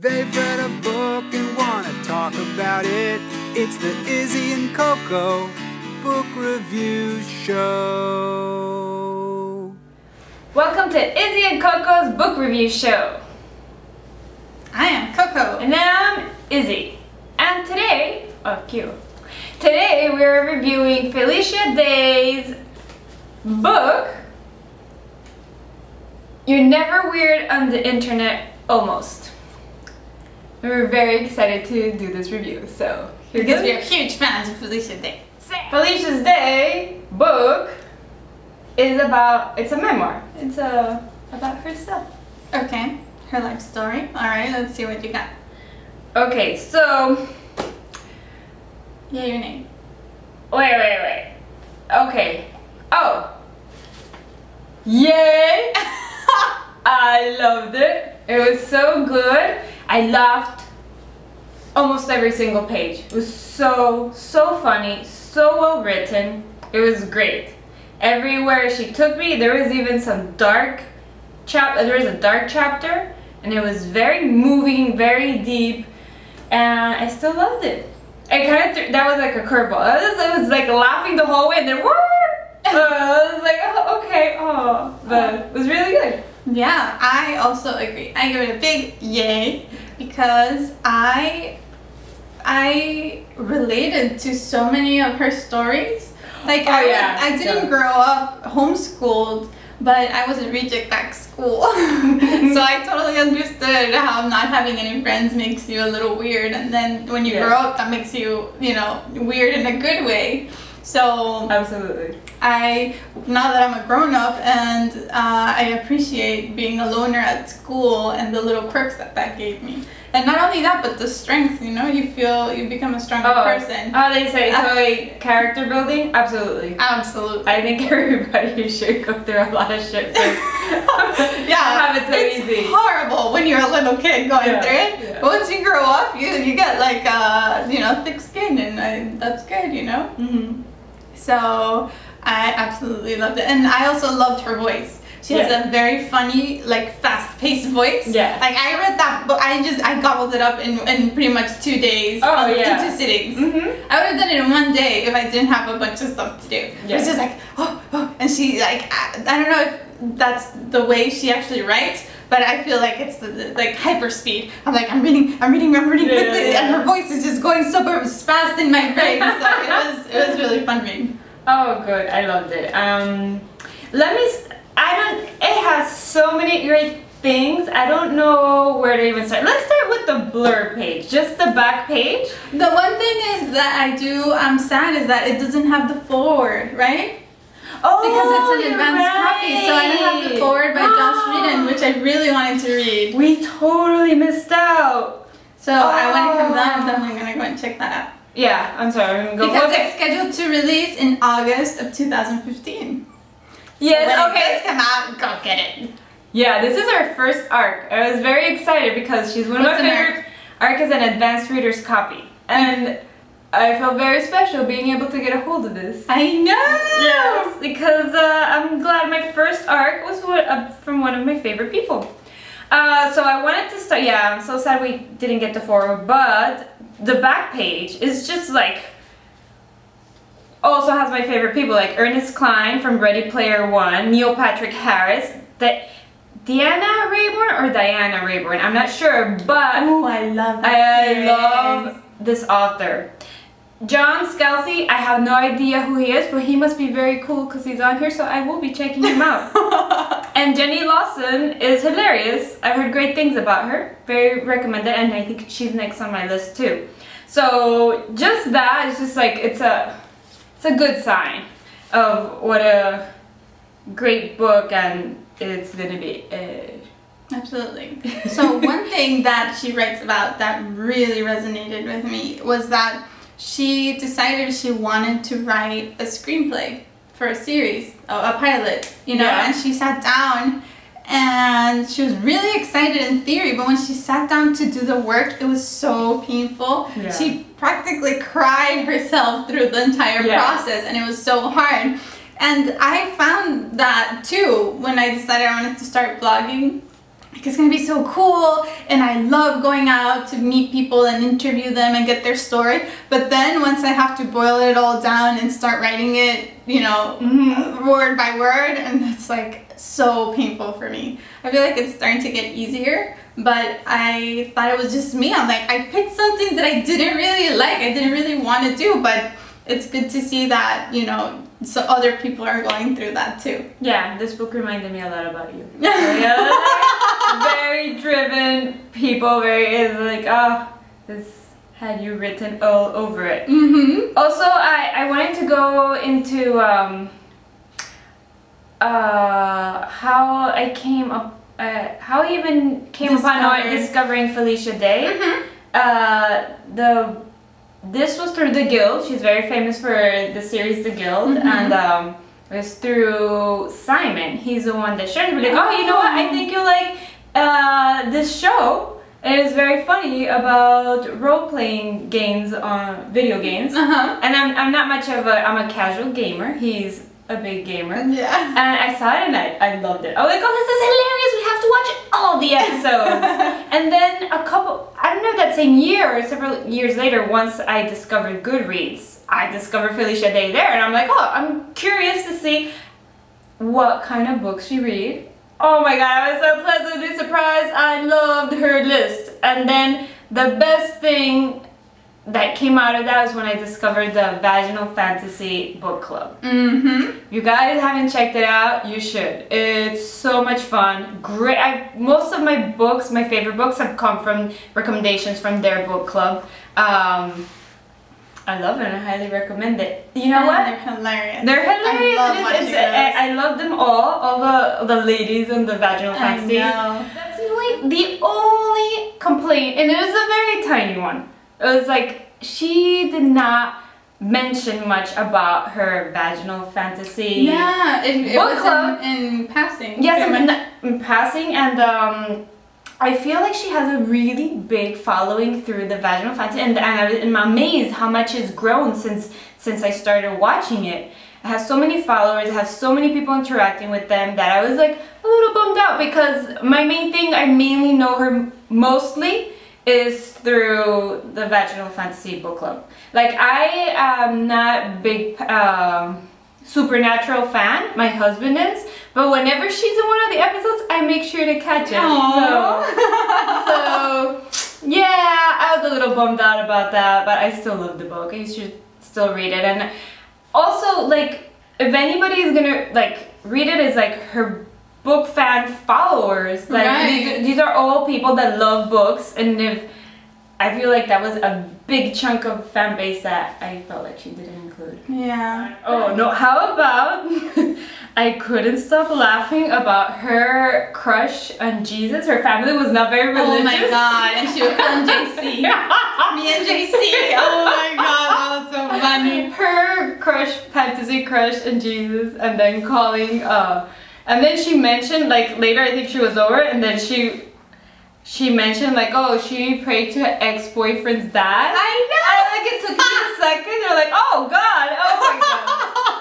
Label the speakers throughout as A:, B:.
A: They've read a book and want to talk about it. It's the Izzie and Coco Book Review Show.
B: Welcome to Izzie and Coco's Book Review Show.
C: I am Coco.
B: And I'm Izzie. And today, Today we're reviewing Felicia Day's book, You're Never Weird on the Internet Almost. We're very excited to do this review, so here
C: Because
B: goes.
C: we are huge fans of Felicia Day.
B: Felicia's Day book is it's a memoir. It's about herself.
C: Okay, her life story. Alright, let's see what you got.
B: Okay, so
C: Yeah, your name.
B: wait. Okay. Oh. Yay! I loved it. It was so good. I laughed almost every single page. It was so funny, so well written. It was great. Everywhere she took me, there was even some dark there was a dark chapter, and it was very moving, very deep, and I still loved it. I kind of that was like a curveball. I was like laughing the whole way, and then I was like, oh, okay, but it was really good.
C: Yeah, I also agree. I give it a big yay because I related to so many of her stories. Like I didn't grow up homeschooled, but I was a reject back school. So I totally understood how not having any friends makes you a little weird, and then when you grow up, that makes you, weird in a good way. So
B: Absolutely.
C: Now that I'm a grown-up, and I appreciate being a loner at school and the little quirks that gave me. And not only that, but the strength, you become a stronger person.
B: Oh, they say totally character building? Absolutely.
C: Absolutely.
B: I think everybody should go through a lot of shit first.
C: Yeah,
B: Have it so
C: it's
B: easy.
C: horrible when you're a little kid going through it.
B: Yeah.
C: But once you grow up, you get like, thick skin, and that's good,
B: Mm-hmm.
C: So I absolutely loved it. And I also loved her voice. She has a very funny, like, fast-paced voice.
B: Yeah.
C: Like, I read that book, I gobbled it up in pretty much 2 days. In 2 sittings.
B: Mm-hmm.
C: I would have done it in 1 day if I didn't have a bunch of stuff to do.
B: Yeah.
C: It's just like, oh, and she, like, I don't know if that's the way she actually writes, but I feel like it's like hyper speed. I'm like, I'm reading quickly, and her voice is just going super fast in my brain. So it was really fun reading.
B: Oh, good. I loved it. It has so many great things. I don't know where to even start. Let's start with the blurb page, just the back page.
C: The one thing is that I'm sad is that it doesn't have the foreword, right?
B: Oh,
C: because it's an advanced copy, so I don't have the foreword by Josh Whedon, which I really wanted to read.
B: We totally missed out.
C: So when it comes out, I'm definitely gonna go and check that out.
B: Yeah, I'm sorry. I'm gonna go
C: because it's scheduled to release in August of 2015.
B: Yes,
C: so when
B: okay.
C: it does come out, go get it.
B: Yeah, this is our first arc. I was very excited because she's one of my favorite. Arc is an advanced reader's copy, and I felt very special being able to get a hold of this.
C: I know.
B: Yes, because I'm glad my first arc was from one of my favorite people. So I wanted to start. Yeah, I'm so sad we didn't get the foreword, but the back page is just like. Also has my favorite people like Ernest Cline from Ready Player One, Neil Patrick Harris, Diana Raybourn, I'm not sure, but
C: oh, I love that
B: I love this author. John Scalzi, I have no idea who he is, but he must be very cool because he's on here, so I will be checking him out. And Jenny Lawson is hilarious. I've heard great things about her. Very recommended, and I think she's next on my list too. So just that, it's just like, it's a good sign of what a great book and it's gonna be.
C: Absolutely. So one thing that she writes about that really resonated with me was that she decided she wanted to write a screenplay for a series, a pilot, and she sat down and she was really excited in theory, but when she sat down to do the work, it was so painful. Yeah. She practically cried herself through the entire process, and it was so hard. And I found that too when I decided I wanted to start blogging. it's gonna be so cool, and I love going out to meet people and interview them and get their story. But then once I have to boil it all down and start writing it, you know, word by word, and it's like so painful for me. I feel like it's starting to get easier, but I thought it was just me. I'm like, I picked something that I didn't really like, I didn't really want to do, but it's good to see that, you know, so other people are going through that too.
B: Yeah, this book reminded me a lot about you. Very driven people, it's like, oh, this had you written all over it. Also, I wanted to go into how I came up, how I even came upon discovering Felicia Day. This was through The Guild. She's very famous for the series The Guild, and it was through Simon. He's the one that shared me, like, oh, you know what? I think you like this show. It is very funny about role-playing games on video games. And I'm not much of I'm a casual gamer. He's a big gamer. Yeah. And I saw it and I loved it. I was like, oh, this is hilarious. We have to watch all the episodes. And then I don't know if that same year or several years later, once I discovered Goodreads, I discovered Felicia Day there. And I'm like, oh, I'm curious to see what kind of books she read. Oh my God, I was so pleasantly surprised. I loved her list. And then the best thing that came out of that was when I discovered the Vaginal Fantasy Book Club. You guys haven't checked it out, you should. It's so much fun. Great. Most of my books, my favorite books, have come from recommendations from their book club. I love it and I highly recommend it. You know what?
C: They're hilarious.
B: They're hilarious. I love them all the ladies in the Vaginal Fantasy.
C: I know.
B: That's the only complaint, and it was a very tiny one. It was like, she did not mention much about her Vaginal Fantasy.
C: Yeah, it
B: book
C: was
B: club.
C: In passing.
B: Yes, in passing, and I feel like she has a really big following through the Vaginal Fantasy, and I'm amazed how much it's grown since I started watching it. It has so many followers, it has so many people interacting with them that I was like a little bummed out, because my main thing, I mainly know her mostly is through the Vaginal Fantasy Book Club. Like, I am not big Supernatural fan, my husband is, but whenever she's in one of the episodes, I make sure to catch it. So yeah, I was a little bummed out about that, but I still love the book. I should still read it. And also, like, if anybody is gonna like read it, is like her book fan followers. Like, these are all people that love books, and if I feel like that was a big chunk of fan base that I felt like she didn't include.
C: Yeah.
B: Oh no, how about I couldn't stop laughing about her crush on Jesus. Her family was not very religious.
C: Oh my God, and she would call him JC. Me and JC. Oh my God, that was so funny.
B: Her crush, fantasy crush on Jesus, and then calling and then she mentioned, like, later, I think she was over, and then she mentioned, like, oh, she prayed to her ex-boyfriend's dad.
C: I know!
B: And, like, it took me a second, they're like, oh God, oh my God.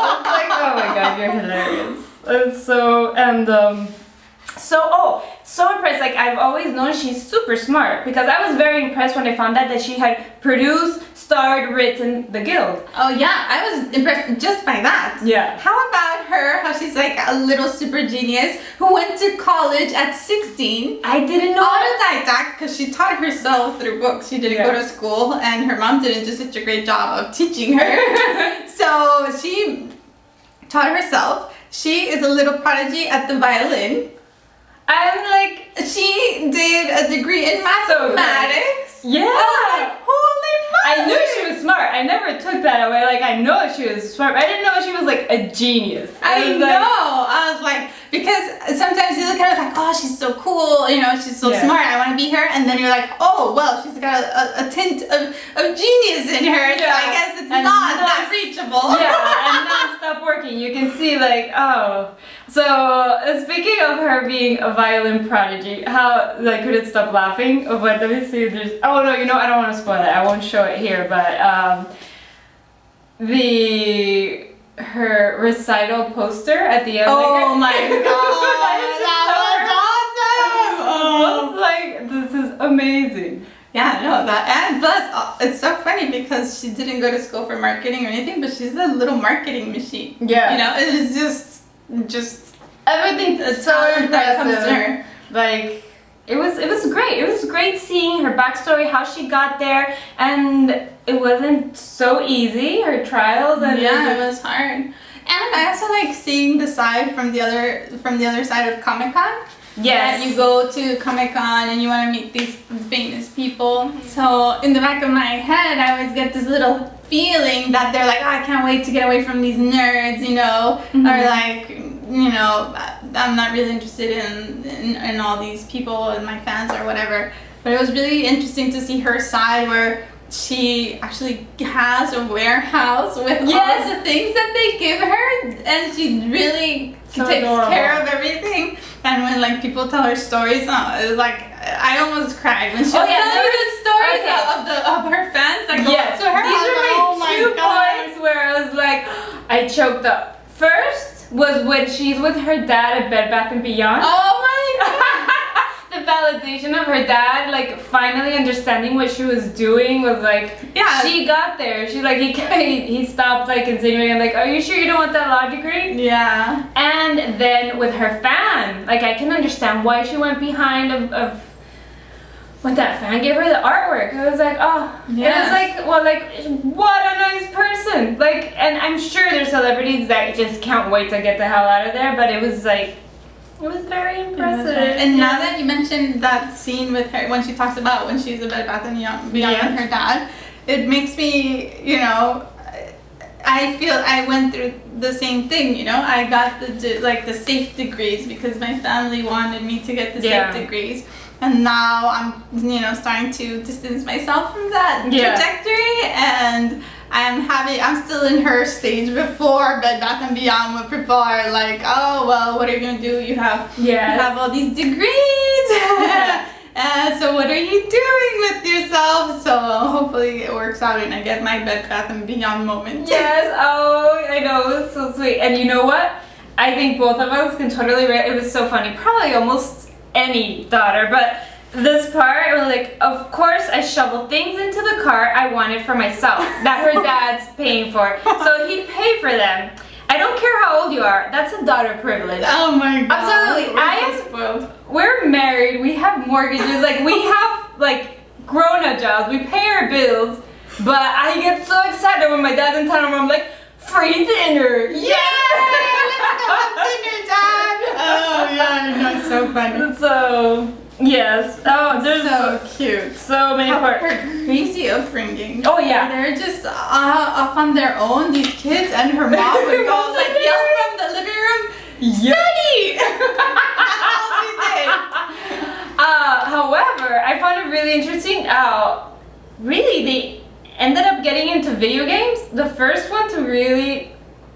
B: I was like, oh my God, you're hilarious. And so impressed. Like, I've always known she's super smart, because I was very impressed when I found out that she had produced, starred, written The Guild.
C: Oh yeah, I was impressed just by that.
B: Yeah.
C: How about her, how she's like a little super genius who went to college at 16.
B: I didn't know.
C: Autodidact, because she taught herself through books. She didn't go to school, and her mom didn't do such a great job of teaching her. So she taught herself. She is a little prodigy at the violin.
B: I'm like,
C: she did a degree in mathematics.
B: Yeah.
C: I was like, holy moly.
B: I knew she was smart. I never took that away. Like, I know she was smart, but I didn't know she was like a genius.
C: I know. I was like, because sometimes you look at her like, oh, she's so cool, you know, she's so smart, I want to be her, and then you're like, oh, well, she's got a tint of genius in her, so I guess it's not that reachable.
B: Yeah, and non-stop working. You can see, like, oh. So, speaking of her being a violin prodigy, how, like, couldn't stop laughing. But let me see if there's, oh no, you know, I don't want to spoil it. I won't show it here, but her recital poster at the end.
C: Oh my God, that was awesome! Oh
B: I was like, this is amazing.
C: Yeah, no, that, and plus, it's so funny because she didn't go to school for marketing or anything, but she's a little marketing machine.
B: Yeah.
C: You know, it is just
B: everything so
C: talent that comes to her.
B: Like, it was great. It was great seeing her backstory, how she got there, and it wasn't so easy, her trials. And
C: yeah, it was hard. And I also like seeing the side from the other side of Comic-Con.
B: Yes.
C: That you go to Comic-Con and you want to meet these famous people. So in the back of my head, I always get this little feeling that they're like, oh, I can't wait to get away from these nerds, you know, or like, you know, I'm not really interested in all these people and my fans or whatever. But it was really interesting to see her side where she actually has a warehouse with all the things that they give her, and she really takes care of everything. And when like people tell her stories, it was like I almost cried when she was telling me the stories of her fans. Like,
B: yes,
C: to her,
B: these are my 2 points where I was like, I choked up. First was when she's with her dad at Bed Bath & Beyond.
C: Oh my god!
B: The validation of her dad, like finally understanding what she was doing, was like, yeah, she got there. She like he stopped like insinuating like, are you sure you don't want that law degree?
C: Yeah.
B: And then with her fan, like I can understand why she went behind of when that fan gave her the artwork. It was like, oh, yeah. It was like, well, like what a nice person. Like, and I'm sure there's celebrities that just can't wait to get the hell out of there, but it was like, it was very impressive.
C: And now that you mentioned that scene with her, when she talks about when she's a Bed Bath & Beyond with her dad, it makes me, you know, I feel I went through the same thing, you know. I got the safe degrees because my family wanted me to get the safe degrees. And now I'm, you know, starting to distance myself from that trajectory, and I'm still in her stage before Bed Bath & Beyond, where people are like, oh, well, what are you gonna do? You have all these degrees. So what are you doing with yourself? So hopefully it works out and I get my Bed Bath & Beyond moment.
B: Yes, oh, I know, it was so sweet. And you know what? I think both of us can totally relate. It was so funny. Probably almost any daughter, but this part, I was like, of course I shoveled things into the cart I wanted for myself that her dad's paying for. So he'd pay for them. I don't care how old you are, that's a daughter privilege.
C: Oh my god.
B: Absolutely. We're married, we have mortgages, like we have like grown-up jobs, we pay our bills, but I get so excited when my dad's in town and I'm like, free dinner!
C: Yay! Let's go have dinner, Dad! Oh yeah, that's so funny.
B: So, yes. Oh, they're
C: so cute.
B: So many parts.
C: Her crazy upbringing.
B: Oh yeah.
C: They're just off on their own, these kids, and her mom would go like yell from the living room, study! That's all she did.
B: However, I found it really interesting how really they ended up getting into video games. The first one to really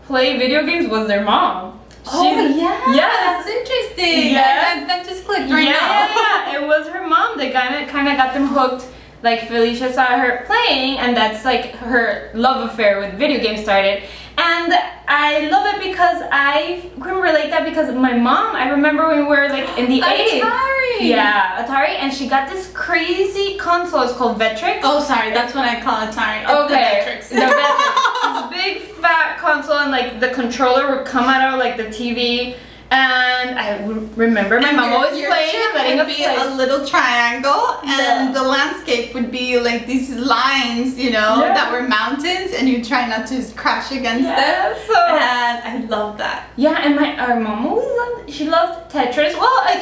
B: play video games was their mom.
C: Yeah, that's interesting.
B: Yeah,
C: that just clicked right now.
B: Yeah, it was her mom that kind of got them hooked. Like Felicia saw her playing, and that's like her love affair with video games started. And I love it because I can relate that because my mom, I remember when we were like in the 80s.
C: Atari!
B: Yeah, Atari, and she got this crazy console, it's called Vectrex.
C: Oh, sorry, that's what I call Atari.
B: Okay, the Vectrex. This big fat console, and like the controller would come out of like the TV. And I remember my mom always playing and letting us play.
C: A little triangle, and the landscape would be like these lines, you know, that were mountains, and you try not to crash against them.
B: So,
C: and I love that.
B: Yeah, and our mom always she loved Tetris. Well,
C: we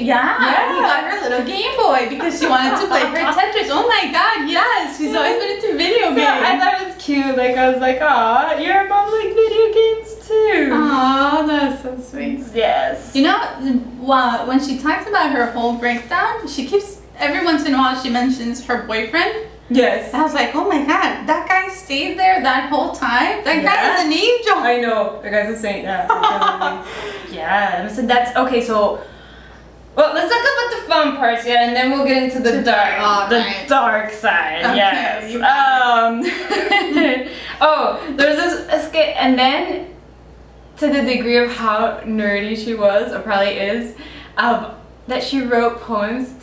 C: got her little Game Boy because she wanted to play her Tetris. Oh my god, yes, she's always been into video games.
B: I thought it was cute. Like I was like, aw, your mom likes video games too.
C: Aw, that's so sweet.
B: Yes.
C: You know, when she talks about her whole breakdown, she keeps, every once in a while she mentions her boyfriend.
B: Yes.
C: I was like, oh my god, that guy stayed there that whole time? That guy is an angel.
B: I know, the guy's a saint. Yeah, so that's, okay, so, well, let's talk about the fun parts yet, and then we'll get into the dark side. Okay, yes. Oh, there's this skit, and then to the degree of how nerdy she was, or probably is, that she wrote poems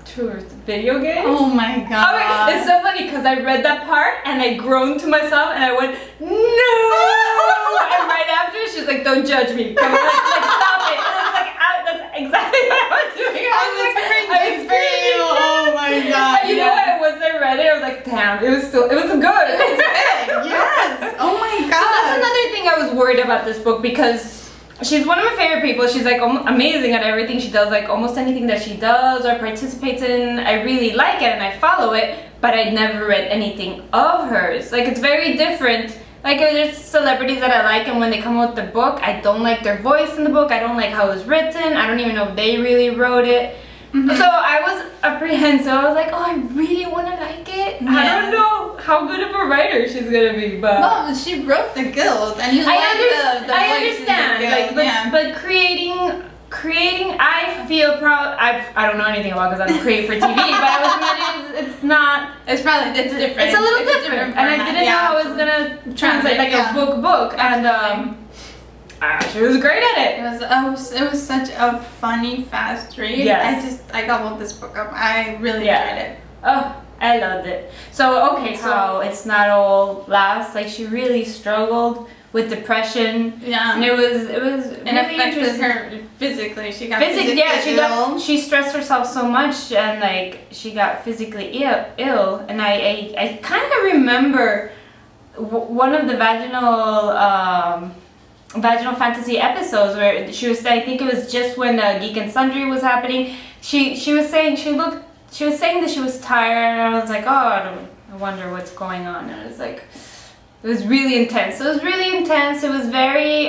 B: to her video games.
C: Oh my god.
B: Oh my god. It's so funny because I read that part and I groaned to myself and I went, no! And right after she's like, don't judge me. Come on, like stop it. And I was like, that's exactly what I was doing. I was
C: cringing for you. Oh my god.
B: You know what? Once I read it, I was like, damn, it was good.
C: It was good. Yes. Oh my god.
B: So that's another thing I was worried about this book because she's one of my favorite people. She's like amazing at everything she does, like almost anything that she does or participates in. I really like it and I follow it, but I never read anything of hers. Like it's very different. Like there's celebrities that I like and when they come out with the book, I don't like their voice in the book. I don't like how it was written. I don't even know if they really wrote it. So I was apprehensive. I was like, oh, I really want to like it. I don't know how good of a writer she's gonna be, but
C: well, she wrote the Guild, and you I
B: understand. Like, but creating, I feel proud. I don't know anything about because I don't create for TV, but I was imagining it's not.
C: It's different.
B: It's a little different, and I didn't know I was gonna translate like a book, and she was great at it.
C: It was such a funny, fast read.
B: Yes.
C: I gobbled this book up. I really enjoyed it.
B: Oh, I loved it. So okay, so it's not all laughs. Like she really struggled with depression. Yeah. And it was really
C: affected her physically. She got
B: she stressed herself so much and like she got physically ill. And I kind of remember one of the vaginal fantasy episodes where she was saying, I think it was just when Geek and Sundry was happening. She was saying that she was tired, and I was like, oh, I wonder what's going on. And it was like, it was really intense. It was really intense. It was very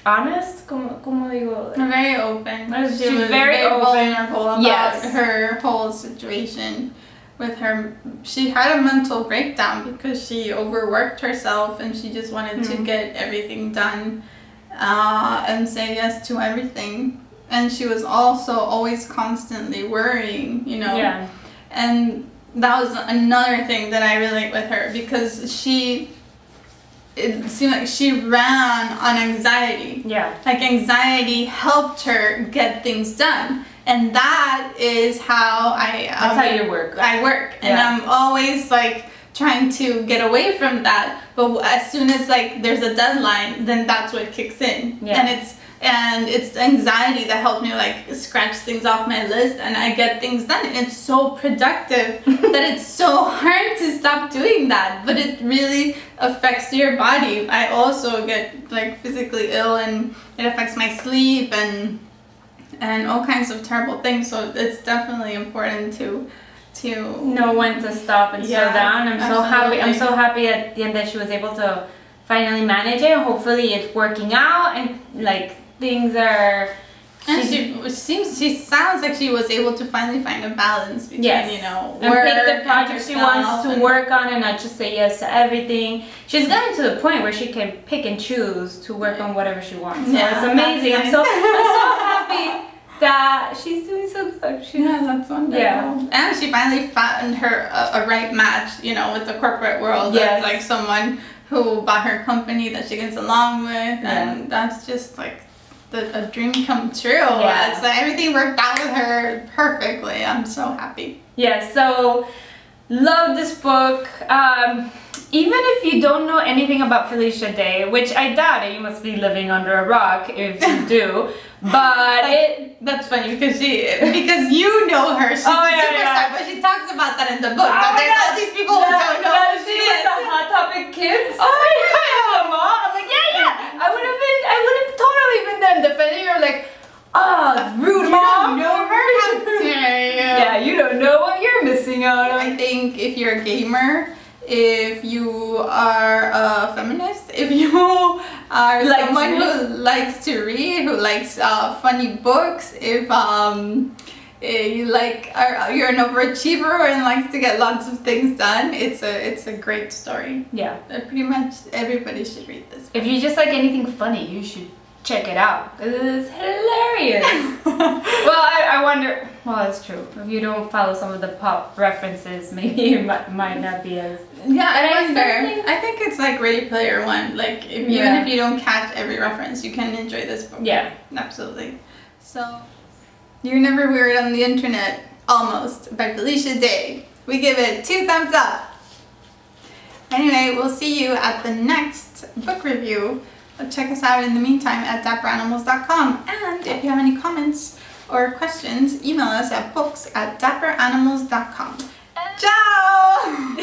B: honest. Como digo?
C: Very open.
B: She was very open.
C: Vulnerable about her whole situation. With her, she had a mental breakdown because she overworked herself and she just wanted to get everything done and say yes to everything. And she was also always constantly worrying, you know. Yeah. And that was another thing that I relate with her because it seemed like she ran on anxiety. Yeah. Like anxiety helped her get things done. And that is how
B: that's how you work.
C: I work. And I'm always like trying to get away from that. But as soon as like there's a deadline, then that's what kicks in. Yeah. And it's anxiety that helps me like scratch things off my list and I get things done. And it's so productive that it's so hard to stop doing that. But it really affects your body. I also get like physically ill and it affects my sleep and all kinds of terrible things. So it's definitely important to
B: know when to stop and slow down. I'm so happy at the end that she was able to finally manage it. Hopefully it's working out and like things are.
C: And she sounds like she was able to finally find a balance between you know
B: and pick the project she wants to work on and not just say yes to everything. She's gotten to the point where she can pick and choose to work on whatever she wants. So it's amazing. I'm so happy that she's doing so good.
C: That's wonderful. Yeah. And she finally found her a right match, you know, with the corporate world. Yes. Like someone who bought her company that she gets along with, and that's just like a dream come true. Yeah. It's like everything worked out with her perfectly. I'm so happy.
B: Yeah, so love this book. Even if you don't know anything about Felicia Day, which I doubt it, you must be living under a rock if you do. But
C: that's funny because you know her. She's a superstar, but she talks about that in the book. But there's all these people who don't know who she is.
B: The Hot Topic kids. Oh my god! I'm like, yeah. I would have totally been them defending her, like, rude mom.
C: You don't know her? How dare you?
B: Yeah, you don't know what you're missing out on.
C: I think if you're a gamer, if you are a feminist, if you are someone who likes to read, who likes funny books, if you you're an overachiever and likes to get lots of things done, it's a great story. Yeah, pretty much everybody should read this book.
B: If you just like anything funny, you should check it out. It's hilarious. Well, I wonder. Well, it's true. If you don't follow some of the pop references, maybe it might not be as.
C: Yeah, I wonder. I think it's like Ready Player One. Like even if you don't catch every reference, you can enjoy this book. Yeah, absolutely. So, You're Never Weird on the Internet, Almost, by Felicia Day. We give it 2 thumbs up. Anyway, we'll see you at the next book review. Check us out in the meantime at dapperanimals.com. And if you have any comments or questions, email us at books@dapperanimals.com. Ciao!